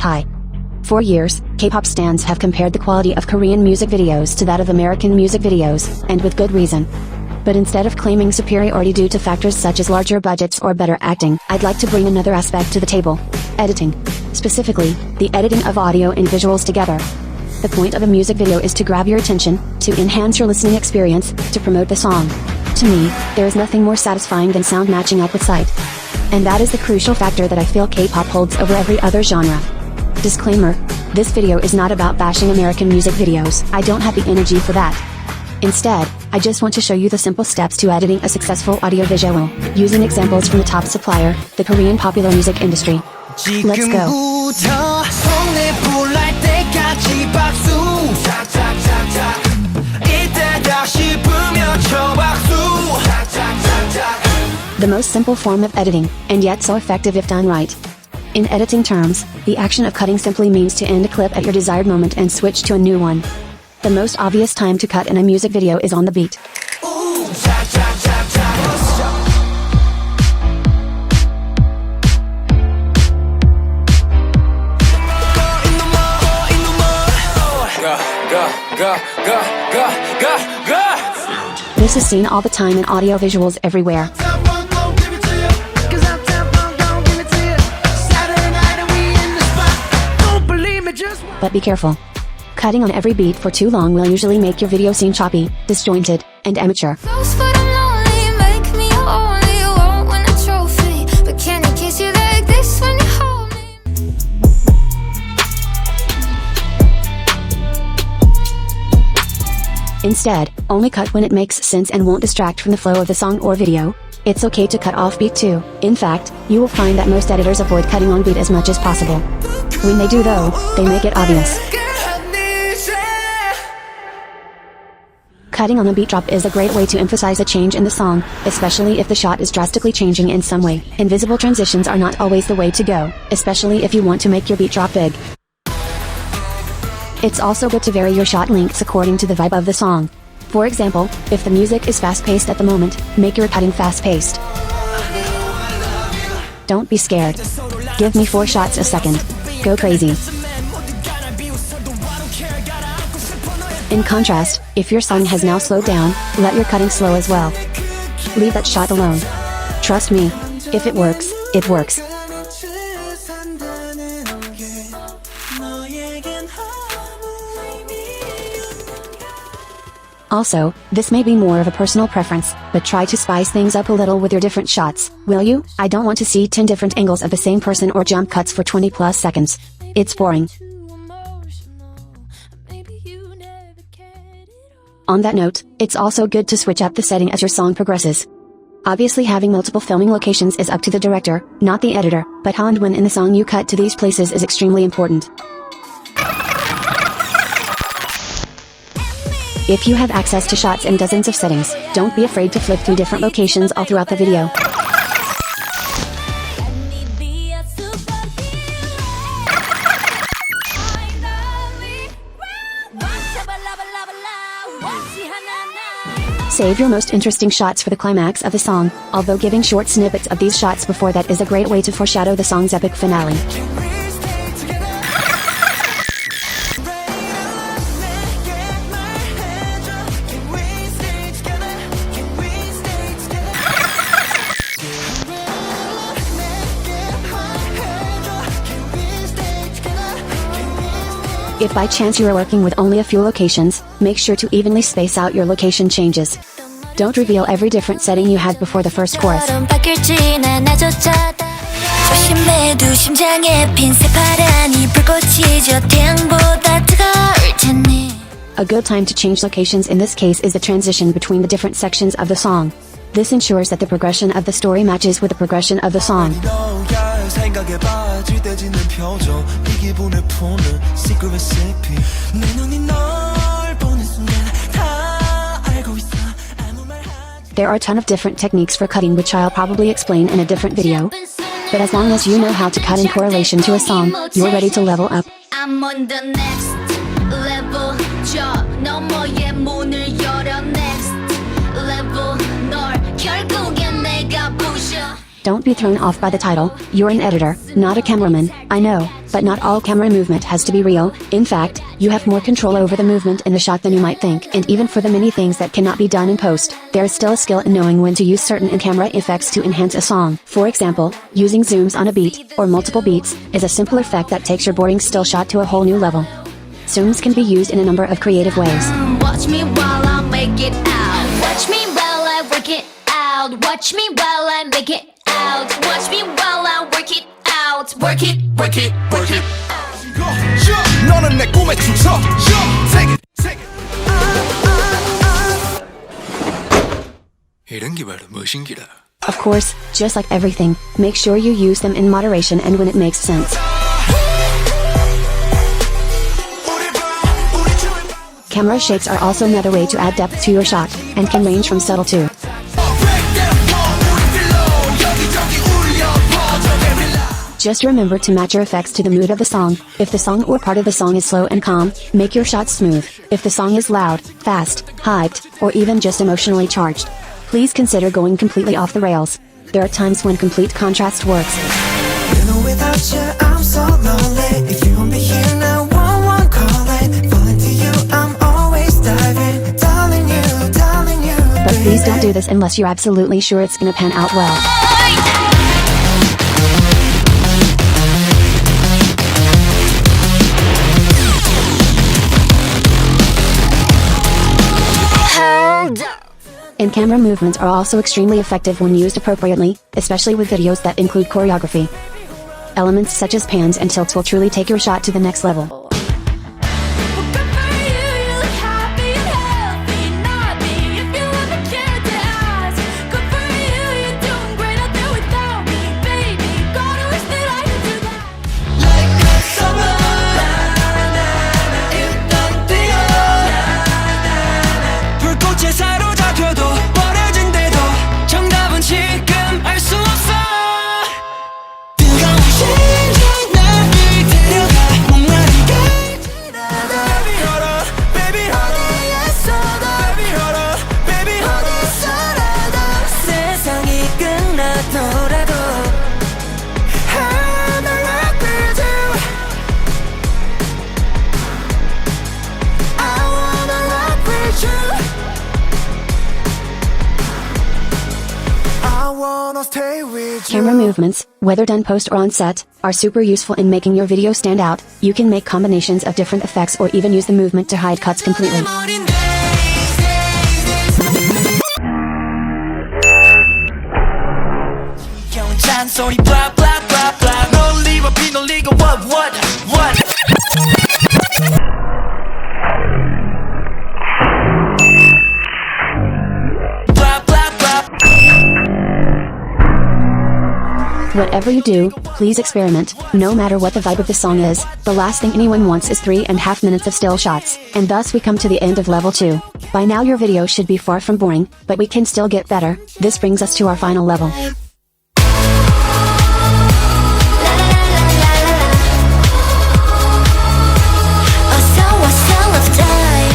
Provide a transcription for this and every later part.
Hi. For years, K-pop stans have compared the quality of Korean music videos to that of American music videos, and with good reason. But instead of claiming superiority due to factors such as larger budgets or better acting, I'd like to bring another aspect to the table: editing. Specifically, the editing of audio and visuals together. The point of a music video is to grab your attention, to enhance your listening experience, to promote the song. To me, there is nothing more satisfying than sound matching up with sight. And that is the crucial factor that I feel K-pop holds over every other genre. Disclaimer: this video is not about bashing American music videos. I don't have the energy for that. Instead, I just want to show you the simple steps to editing a successful audio-visual, using examples from the top supplier, the Korean popular music industry. Let's go. The most simple form of editing, and yet so effective if done right. In editing terms, the action of cutting simply means to end a clip at your desired moment and switch to a new one. The most obvious time to cut in a music video is on the beat. This is seen all the time in audio visuals everywhere. But be careful. Cutting on every beat for too long will usually make your video seem choppy, disjointed, and amateur. Instead, only cut when it makes sense and won't distract from the flow of the song or video. It's okay to cut off beat too. In fact, you will find that most editors avoid cutting on beat as much as possible. When they do though, they make it obvious. Cutting on a beat drop is a great way to emphasize a change in the song, especially if the shot is drastically changing in some way. Invisible transitions are not always the way to go, especially if you want to make your beat drop big. It's also good to vary your shot lengths according to the vibe of the song. For example, if the music is fast-paced at the moment, make your cutting fast-paced. Don't be scared. Give me 4 shots a second. Go crazy. In contrast, if your song has now slowed down, let your cutting slow as well. Leave that shot alone. Trust me, if it works, it works. Also, this may be more of a personal preference, but try to spice things up a little with your different shots, will you? I don't want to see 10 different angles of the same person or jump cuts for 20+ seconds. It's boring. On that note, it's also good to switch up the setting as your song progresses. Obviously having multiple filming locations is up to the director, not the editor, but how and when in the song you cut to these places is extremely important. If you have access to shots in dozens of settings, don't be afraid to flip through different locations all throughout the video. Save your most interesting shots for the climax of the song, although giving short snippets of these shots before that is a great way to foreshadow the song's epic finale. If by chance you are working with only a few locations, make sure to evenly space out your location changes. Don't reveal every different setting you had before the first chorus. A good time to change locations in this case is the transition between the different sections of the song. This ensures that the progression of the story matches with the progression of the song. There are a ton of different techniques for cutting which I'll probably explain in a different video. But as long as you know how to cut in correlation to a song, you're ready to level up. I'm on the next level. 저 너머의 문을 열어 next level. 널 결국엔 내가 부셔. Don't be thrown off by the title. You're an editor, not a cameraman, I know, but not all camera movement has to be real. In fact, you have more control over the movement in the shot than you might think. And even for the many things that cannot be done in post, there is still a skill in knowing when to use certain in-camera effects to enhance a song. For example, using zooms on a beat, or multiple beats, is a simple effect that takes your boring still shot to a whole new level. Zooms can be used in a number of creative ways. Watch me while I make it out. Watch me while I work it out. Watch me while I make it out. Watch me while I work it out. Work it, work it, work it. 너는 내 꿈에 춤춰. Take it, take it. 이런 게 바로 멋인기라. Of course, just like everything, make sure you use them in moderation and when it makes sense. Camera shakes are also another way to add depth to your shot, and can range from subtle to just remember to match your effects to the mood of the song. If the song or part of the song is slow and calm, make your shots smooth. If the song is loud, fast, hyped, or even just emotionally charged, please consider going completely off the rails. There are times when complete contrast works. You know without you I'm so lonely. If you won't be here now, one calling. Falling to you, I'm always diving. Darling you. But please don't do this unless you're absolutely sure it's gonna pan out well. And camera movements are also extremely effective when used appropriately, especially with videos that include choreography. Elements such as pans and tilts will truly take your shot to the next level. Camera movements, whether done post or on set, are super useful in making your video stand out. You can make combinations of different effects or even use the movement to hide cuts completely. Whatever you do, please experiment. No matter what the vibe of the song is, the last thing anyone wants is 3.5 minutes of still shots. And thus we come to the end of level 2. By now your video should be far from boring, but we can still get better. This brings us to our final level.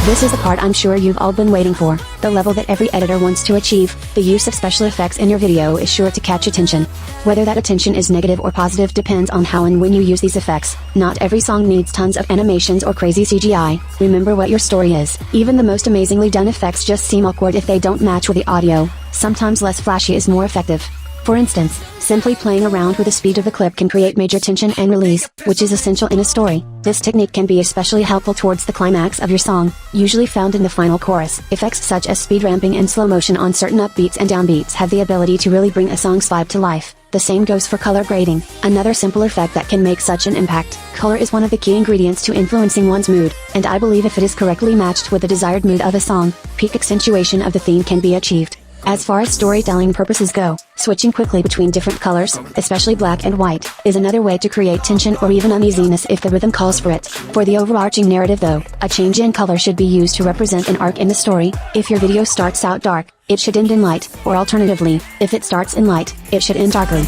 This is the part I'm sure you've all been waiting for, the level that every editor wants to achieve. The use of special effects in your video is sure to catch attention. Whether that attention is negative or positive depends on how and when you use these effects. Not every song needs tons of animations or crazy CGI. Remember what your story is. Even the most amazingly done effects just seem awkward if they don't match with the audio. Sometimes less flashy is more effective. For instance, simply playing around with the speed of the clip can create major tension and release, which is essential in a story. This technique can be especially helpful towards the climax of your song, usually found in the final chorus. Effects such as speed ramping and slow motion on certain upbeats and downbeats have the ability to really bring a song's vibe to life. The same goes for color grading, another simple effect that can make such an impact. Color is one of the key ingredients to influencing one's mood, and I believe if it is correctly matched with the desired mood of a song, peak accentuation of the theme can be achieved. As far as storytelling purposes go, switching quickly between different colors, especially black and white, is another way to create tension or even uneasiness if the rhythm calls for it. For the overarching narrative though, a change in color should be used to represent an arc in the story. If your video starts out dark, it should end in light, or alternatively, if it starts in light, it should end darkly.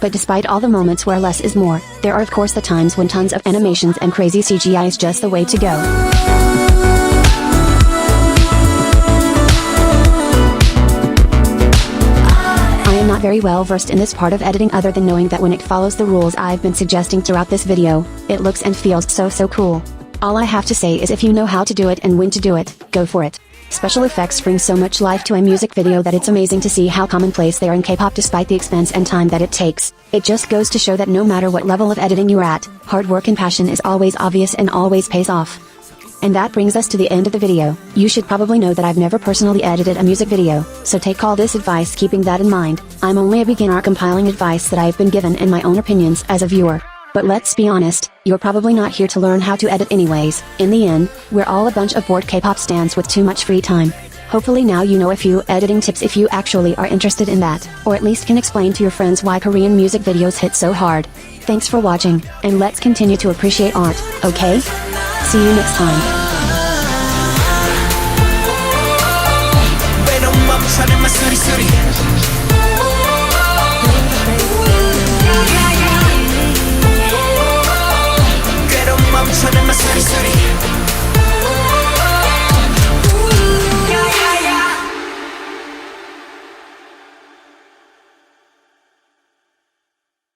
But despite all the moments where less is more, there are of course the times when tons of animations and crazy CGI is just the way to go. not very well versed in this part of editing other than knowing that when it follows the rules I've been suggesting throughout this video, it looks and feels so cool. All I have to say is if you know how to do it and when to do it, go for it. Special effects bring so much life to a music video that it's amazing to see how commonplace they are in K-pop despite the expense and time that it takes. It just goes to show that no matter what level of editing you're at, hard work and passion is always obvious and always pays off. And that brings us to the end of the video. You should probably know that I've never personally edited a music video, so take all this advice keeping that in mind. I'm only a beginner compiling advice that I've been given and my own opinions as a viewer. But let's be honest, you're probably not here to learn how to edit anyways. In the end, we're all a bunch of bored K-pop stans with too much free time. Hopefully now you know a few editing tips if you actually are interested in that, or at least can explain to your friends why Korean music videos hit so hard. Thanks for watching, and let's continue to appreciate art, okay? See you next time.